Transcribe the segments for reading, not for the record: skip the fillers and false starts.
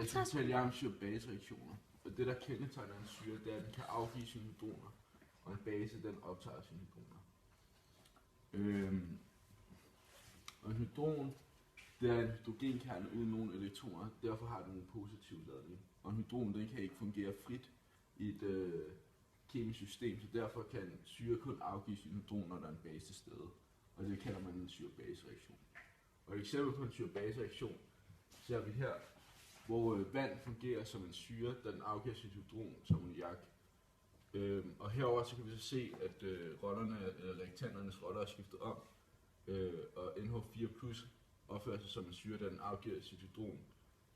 så fortæller jeg om syre-base-reaktioner. Og det, der kendetegner en syre, det er, at den kan afgive sine hydroner, og en base, den optager sine hydroner. Og en hydron, det er en hydrogenkerne uden nogen elektroner, derfor har den en positiv ladning. Og en hydron, den kan ikke fungere frit i et kemisk system, så derfor kan en syre kun afgive sine hydroner, når der er en base til stede. Og det kalder man en syre-base-reaktion. Og et eksempel på en syre-base-reaktion ser vi her, hvor vand fungerer som en syre, da den afgiver sit hydron som ammoniak. Og herover så kan vi så se, at reaktanternes roller er skiftet om, og NH4+ opfører sig som en syre, da den afgiver sit hydron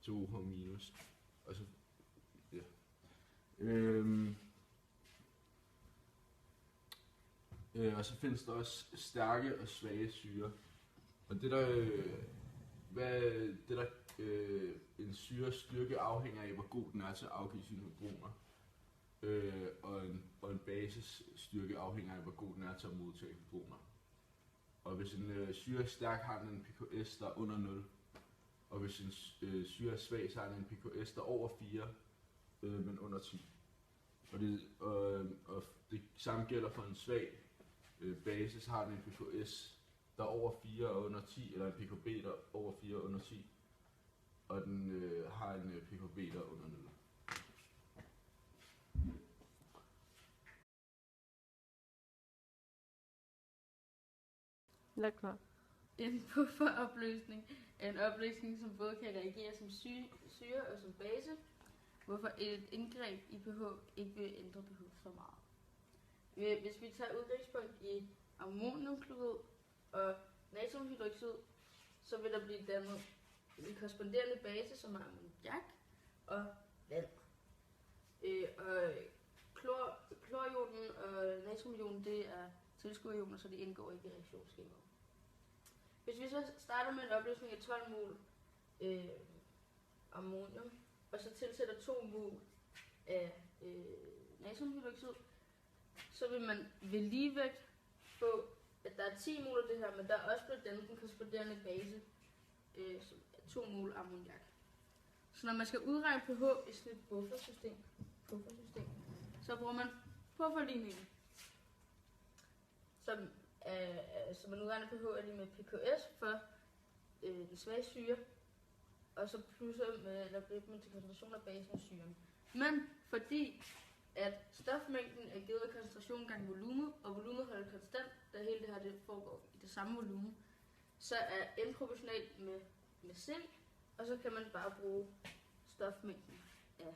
til OH-. Og så, ja. Og så findes der også stærke og svage syrer. Og en syres styrke afhænger af, hvor god den er til at afgive sine hydroner. Og en bases styrke afhænger af, hvor god den er til at modtage hydroner. Og hvis en syre er stærk, har den en pKs, der er under 0. Og hvis en syre er svag, så har den en pKs, der er over 4, men under 10. Og det samme gælder for en svag base, så har den en pKs, der er over 4 og under 10, eller en pKb, der er over 4 og under 10. Og den har en pKb, der er under 0. Lad klar. En pufferopløsning er en opløsning, som både kan reagere som syre og som base, hvorfor et indgreb i pH ikke vil ændre pH så meget. Hvis vi tager udgangspunkt i ammoniumklorid og natriumhydroxid, så vil der blive dannet en korresponderende base, som er ammoniak og vand. Og klorionen og natriumionen, det er tilskuerioner, så de indgår ikke i reaktionsskemaet. Hvis vi så starter med en opløsning af 12 mol ammonium, og så tilsætter 2 mol af natriumhydroxid, så vil man ved ligevægt få, at der er 10 mol af det her, men der er også blevet dannet en korresponderende base, som er 2 mol ammoniak. Så når man skal udregne pH i sådan et buffersystem, så bruger man pufferligningen, som man udregner pH er lige med pKs for den svage syre, og så plusser med logaritmen til koncentration af basen af syren. Men fordi at stofmængden er givet af koncentration gange volumen, og volumet holder konstant, da hele det her det foregår i det samme volumen, så er N proportionalt med C, og så kan man bare bruge stofmængden af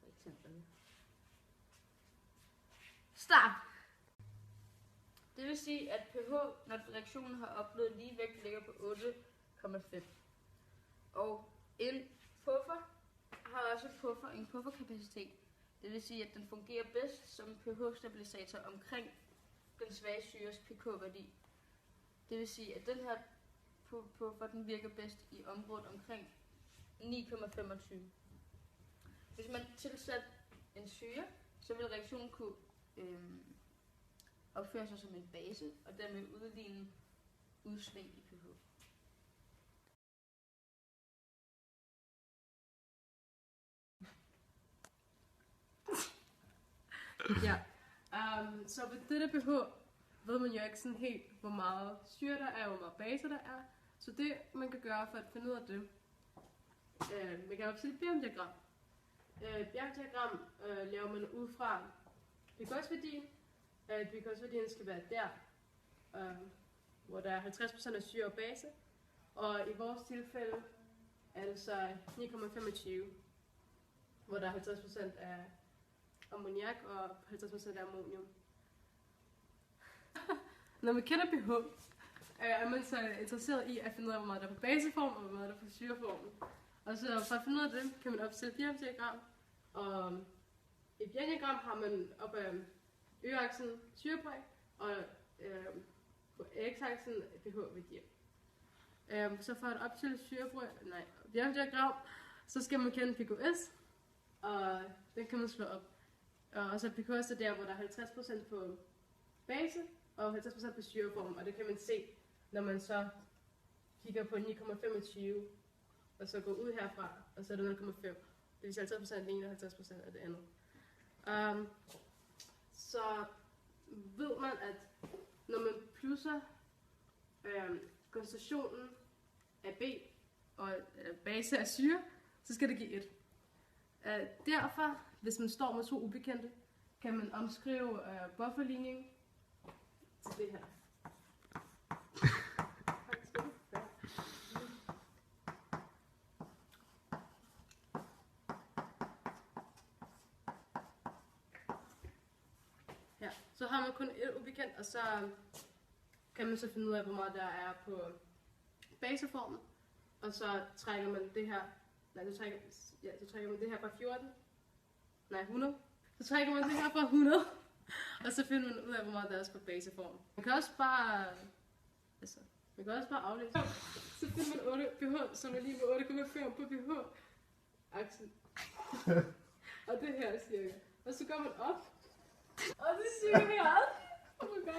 reaktanterne. Start! Det vil sige, at pH, når reaktionen har opnået ligevægt, ligger på 8,5. Og en puffer har også en pufferkapacitet. Det vil sige, at den fungerer bedst som pH-stabilisator omkring den svage syres pK-værdi. Det vil sige, at den her puffer den virker bedst i området omkring 9,25. Hvis man tilsætter en syre, så vil reaktionen kunne opføre sig som en base, og dermed udligne udsving i pH. Ja, så ved dette pH ved man jo ikke sådan helt, hvor meget syre der er, og hvor meget base der er. Så det, man kan gøre for at finde ud af det, man kan opstille et bjergdiagram. Bjergdiagram laver man ud fra pKs-værdien. PKs-værdien skal være der, hvor der er 50% af syre og base. Og i vores tilfælde er det så 9,25, hvor der er 50% af ammoniak og 50% af ammonium. Når man kender pH, er man så interesseret i at finde ud af, hvor meget der er på baseform og hvor meget der er på syreformen. Og så for at finde ud af det, kan man opstille et bjergdiagram. Og i et bjergdiagram har man op ad y-aksen syrebræk, og på x-aksen pH-værdier. Så for at opstille bjergdiagram, så skal man kende pKs, og den kan man slå op. Og så pKs er der, hvor der er 50% på base og 50% på syreform, og det kan man se, når man så kigger på 9,25 og så gå ud herfra, og så er det 0,5. Det vil sige 50% af det ene og 50% af det andet. Så ved man, at når man plusser koncentrationen af B og base af syre, så skal det give 1. Derfor, hvis man står med 2 ubekendte, kan man omskrive bufferlinjen til det her. Ja, så har man kun et ubekendt, og så kan man så finde ud af, hvor meget der er på baseformen. Og så trækker man det her, så trækker man det her fra 100. Så trækker man det her fra 100, og så finder man ud af, hvor meget der er på baseformen. Man kan også bare, aflæse. Så finder man 8 pH, som er lige med 8,5 på pH-aksen. Og det her er cirka. Og så går man op, og det er cirka her. Oh my god.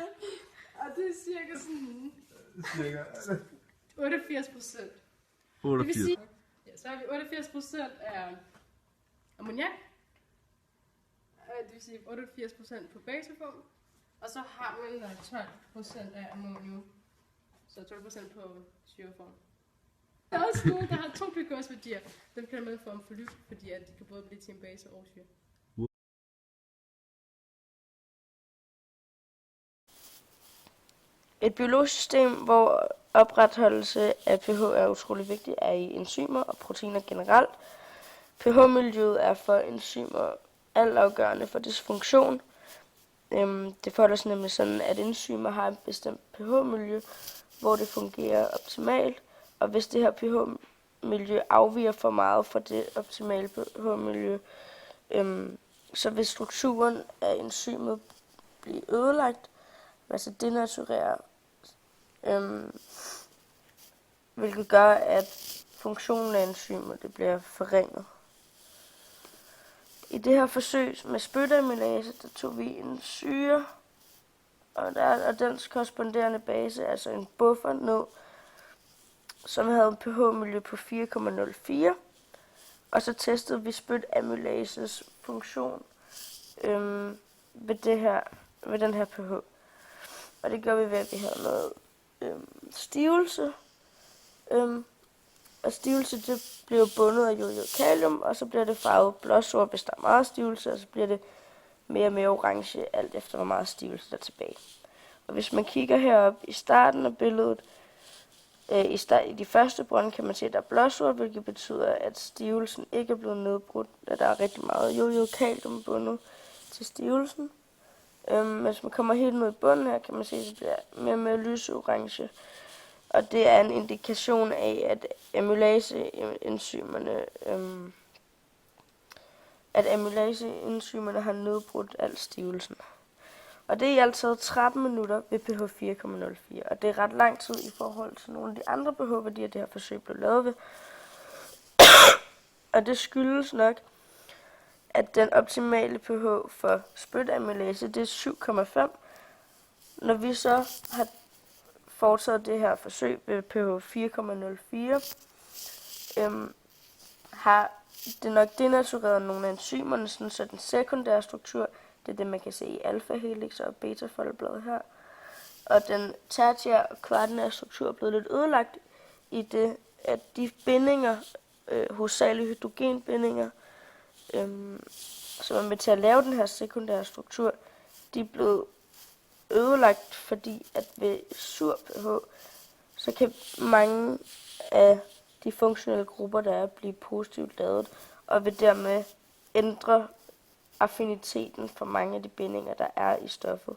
Og det er cirka sådan 88%. Det vil sige, ja, så har vi 88% af ammoniak. Det vil sige 88% på baseform. Og så har man 12% af ammonium. Så 12% på syreform. Der er også nogle, der har 2 pKs-værdier. Dem kan man få om forløb, fordi at de kan både blive til en base og syre. Et biologisk system, hvor opretholdelse af pH er utrolig vigtigt, er i enzymer og proteiner generelt. pH-miljøet er for enzymer altafgørende for dets funktion. Det forholder sig nemlig sådan, at enzymer har et bestemt pH-miljø, hvor det fungerer optimalt. Og hvis det her pH-miljø afviger for meget fra det optimale pH-miljø, så vil strukturen af enzymet blive ødelagt, altså denaturere, hvilket gør, at funktionen af enzymet det bliver forringet. I det her forsøg med spytamylase, der tog vi en syre og dens korresponderende base, altså en buffer ned, som havde en pH-miljø på 4,04. Og så testede vi spytamylases funktion ved den her pH. Og det gør vi ved, at vi havde noget stivelse. Og stivelse, det bliver bundet af jodiet kalium, og så bliver det farvet blåsort, hvis der er meget stivelse, og så bliver det mere og mere orange, alt efter hvor meget stivelse der er tilbage. Og hvis man kigger herop i starten af billedet, i de første brønde kan man se, at der er blåsort, hvilket betyder, at stivelsen ikke er blevet nedbrudt, da der er rigtig meget jodiet kalium bundet til stivelsen. Hvis man kommer helt ned i bunden her, kan man se, at det bliver mere og mere lyseorange. Og det er en indikation af, at amylaseenzymerne har nedbrudt al stivelsen. Og det er i alt taget 13 minutter ved pH 4,04. Og det er ret lang tid i forhold til nogle af de andre pH-værdier, det her forsøg blev lavet ved. Og det skyldes nok, at den optimale pH for spytamylase, det er 7,5. Når vi så har foretaget det her forsøg ved pH 4,04, har det nok denatureret nogle af enzymerne, så den sekundære struktur, det er det, man kan se i alfa-helix og beta-foldblad her. Og den tertiære og kvadernære struktur er blevet lidt ødelagt i det, at de bindinger, hovedsageligt hydrogenbindinger, som er med til at lave den her sekundære struktur, de er blevet ødelagt, fordi at ved sur pH, så kan mange af de funktionelle grupper, der er, blive positivt lavet, og vil dermed ændre affiniteten for mange af de bindinger, der er i stoffet,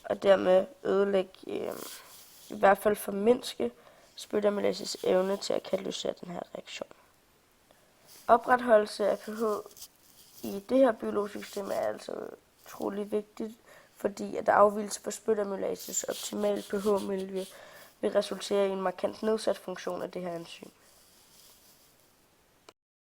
og dermed ødelægge, i hvert fald formindske spytamylases evne til at katalysere den her reaktion. Opretholdelse af pH i det her biologiske system er altså utrolig vigtigt, fordi at afvigelse for spytamylases optimale pH-miljø vil resultere i en markant nedsat funktion af det her enzym.